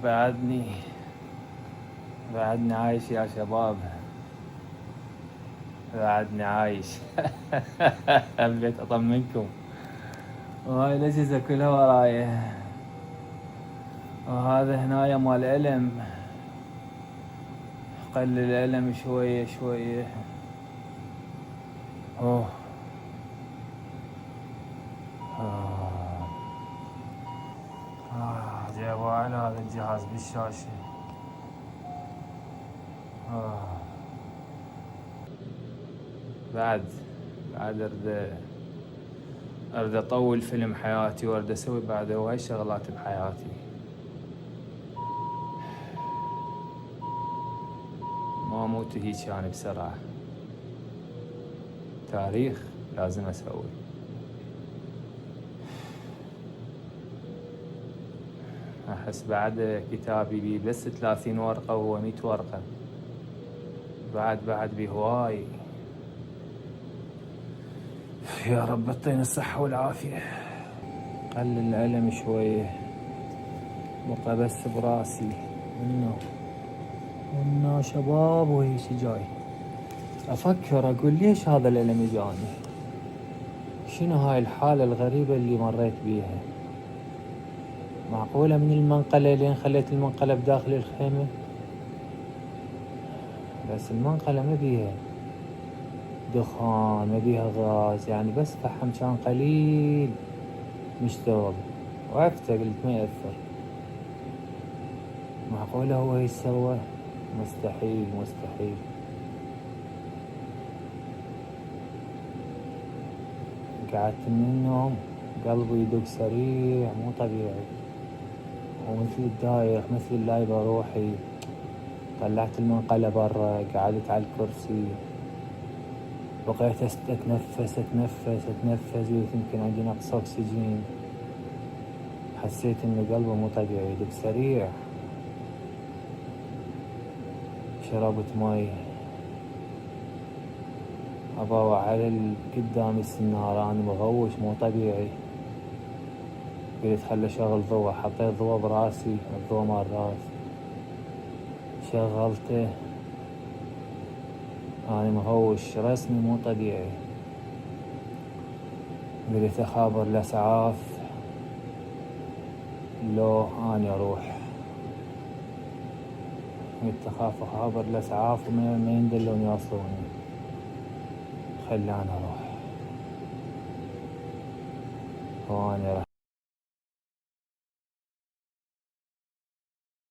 بعدني عايش يا شباب. بعدني عايش. حبيت أطمنكم. وهاي الأجهزة كلها وراي، وهذا هنايا مال ألم. قلل الألم شوية شوية. أوه. جابوا على هذا الجهاز بالشاشة. بعد أرد أطول فيلم حياتي، وأرد أسوي بعد هواي شغلات بحياتي. ما أموت هيك يعني بسرعة. تاريخ لازم أسوي. أحس بعد كتابي بي بس 30 ورقة وهو 100 ورقة. بعد بهواي. يا رب اعطينا الصحة والعافية. قلل الألم شوية، بقى بس براسي إنه شباب وهيش جاي أفكر أقول ليش هذا الألم يجاني؟ شنو هاي الحالة الغريبة اللي مريت بيها؟ معقولة من المنقلة لين خليت المنقلة بداخل الخيمة؟ بس المنقلة ما بيها دخان، ما بيها غاز، يعني بس فحم كان قليل مشتغل. وعفته قلت ما يأثر. معقولة هو ايش سوى؟ مستحيل. قعدت من النوم قلبي يدق سريع مو طبيعي، ومثل الدايخ مثل اللايبة روحي. طلعت المنقلة برا، قعدت على الكرسي، بقيت أتنفس قلت يمكن عندي نقص أكسجين. حسيت إن قلبي مو طبيعي يدق سريع. شربت مي، أضوى على قدام السنارة، أنا مغوش مو طبيعي. قلت خل أشغل ضوء، حطيت ضوء براسي، الضوء مال الراس شغلته. أنا مغوش رسمي مو طبيعي. قلت أخابر الإسعاف لو أنا أروح. قلت أخاف أخابر الإسعاف وما يندلون يوصلوني، خلاني أروح. وأنا